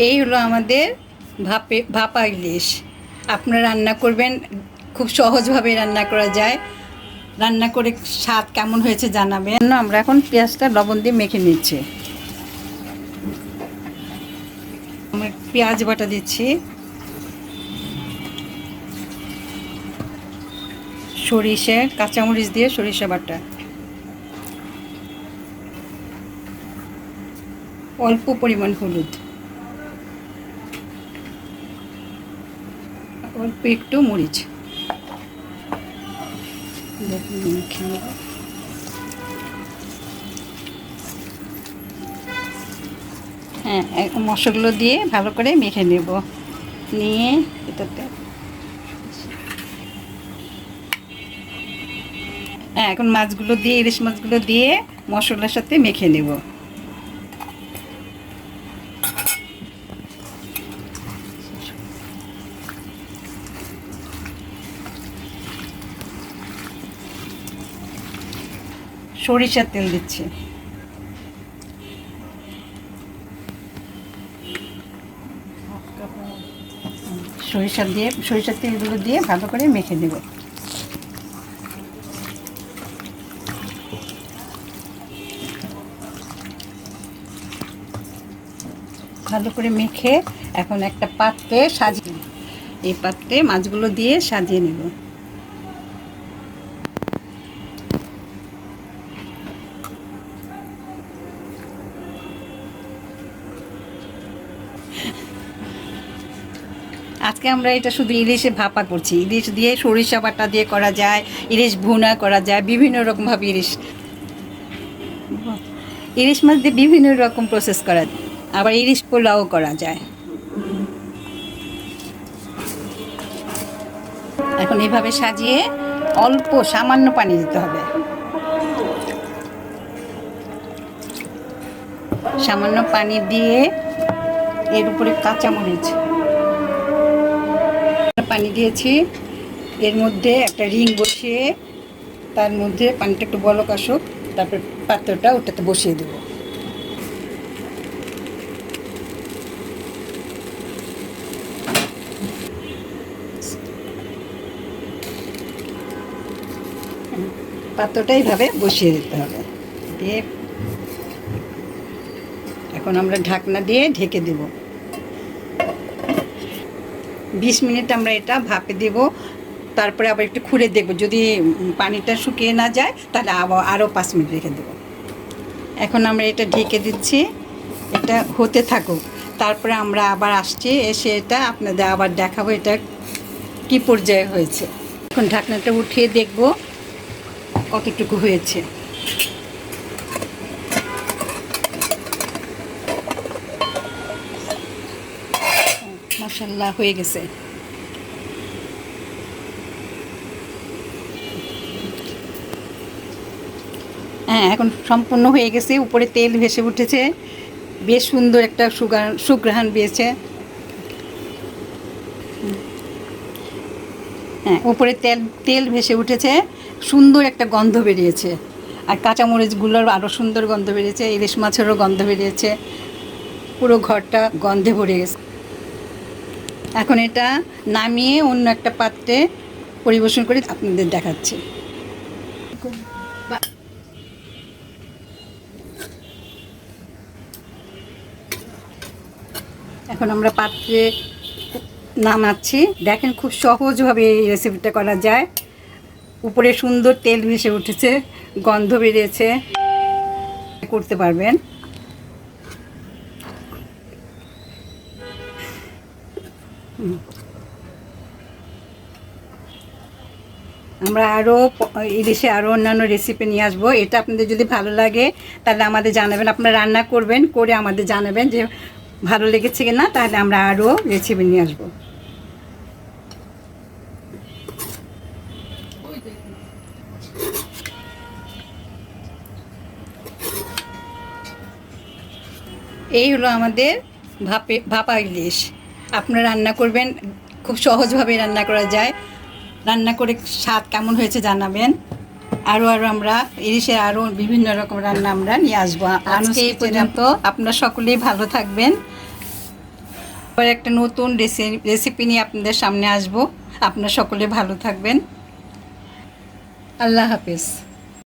এই হলো আমাদের ভাপা ইলিশ। আপনারা রান্না করবেন, খুব সহজভাবে রান্না করা যায়। রান্না করে স্বাদ কেমন হয়েছে জানাবেন। আমরা এখন পেঁয়াজটা লবণ দিয়ে মেখে নিচ্ছি। আমরা পেঁয়াজ বাটা দিচ্ছি, সরিষা কাঁচামরিচ দিয়ে সরিষা বাটা, অল্প পরিমাণ হলুদ, অল্প একটু মরিচ। হ্যাঁ, মশলাগুলো দিয়ে ভালো করে মেখে নেব। নিয়ে এটাতে এখন মাছগুলো দিয়ে, ইলিশ মাছগুলো দিয়ে মশলার সাথে মেখে নেব। সরিষার তেল দিচ্ছি, সরিষার তেলগুলো দিয়ে ভালো করে মেখে দেব। ভালো করে মেখে এখন একটা পাত্রে সাজিয়ে, এই পাত্রে মাছগুলো দিয়ে সাজিয়ে নেব। আজকে আমরা এটা শুধু ইলিশে ভাপা করছি। ইলিশ দিয়ে সরিষা বাটা দিয়ে করা যায়, ইলিশ ভুনা করা যায়, বিভিন্ন রকমভাবে ইলিশ মাছ দিয়ে বিভিন্ন রকম প্রসেস করা যায়। আবার ইলিশ পোলাও করা যায়। এখন এইভাবে সাজিয়ে অল্প সামান্য পানি দিতে হবে। সামান্য পানি দিয়ে এর উপরে কাঁচামরিচ পানি দিয়েছি, এর মধ্যে একটা রিং বসিয়ে তার মধ্যে পানিটা একটু বলক আসুক, তারপর পাত্রটা ওটাতে বসিয়ে দেব। পাত্রটা এইভাবে বসিয়ে দিতে হবে। দিয়ে এখন আমরা ঢাকনা দিয়ে ঢেকে দেব। 20 মিনিট আমরা এটা ভাপে দেব। তারপরে আবার একটু খুঁড়ে দেখব, যদি পানিটা শুকিয়ে না যায় তাহলে আরও 5 মিনিট রেখে দেব। এখন আমরা এটা ঢেকে দিচ্ছি, এটা হতে থাকুক। তারপরে আমরা আবার আসছি, এসে এটা আপনাদের আবার দেখাবো এটা কি পর্যায়ে হয়েছে। এখন ঢাকনাটা উঠিয়ে দেখব কতটুকু হয়েছে। মাশাআল্লাহ, হয়ে গেছে। হ্যাঁ, এখন সম্পূর্ণ হয়ে গেছে। উপরে তেল ভেসে উঠেছে, বেশ সুন্দর একটা সুঘ্রাণ বেরিয়েছে। হ্যাঁ, উপরে তেল ভেসে উঠেছে, সুন্দর একটা গন্ধ বেরিয়েছে। আর কাঁচামরিচগুলোর আরও সুন্দর গন্ধ বেরিয়েছে, ইলিশ মাছেরও গন্ধ বেরিয়েছে। পুরো ঘরটা গন্ধে ভরে গেছে। এখন এটা নামিয়ে অন্য একটা পাত্রে পরিবেশন করে আপনাদের দেখাচ্ছি। এখন আমরা পাত্রে নামাচ্ছি। দেখেন খুব সহজভাবে এই রেসিপিটা করা যায়। উপরে সুন্দর তেল ভেসে উঠেছে, গন্ধ বেরিয়েছে, করতে পারবেন। আমরা ইলিশে আরও অন্যান্য রেসিপি নিয়ে আসবো। এটা আপনাদের যদি ভালো লাগে তাহলে আমাদের জানাবেন, আপনারা রান্না করবেন, করে আমাদের জানাবেন যে ভালো লেগেছে কি না, তাহলে আমরা আরও রেসিপি নিয়ে আসবো। এই হলো আমাদের ভাপা ইলিশ। আপনারা রান্না করবেন, খুব সহজভাবে রান্না করা যায়। রান্না করে স্বাদ কেমন হয়েছে জানাবেন। আরও আমরা ইলিশের আরও বিভিন্ন রকম রান্না আমরা নিয়ে আসবো। আজকে এই পর্যন্ত। আপনারা সকলেই ভালো থাকবেন। আবার একটা নতুন রেসিপি নিয়ে আপনাদের সামনে আসব। আপনারা সকলে ভালো থাকবেন। আল্লাহ হাফেজ।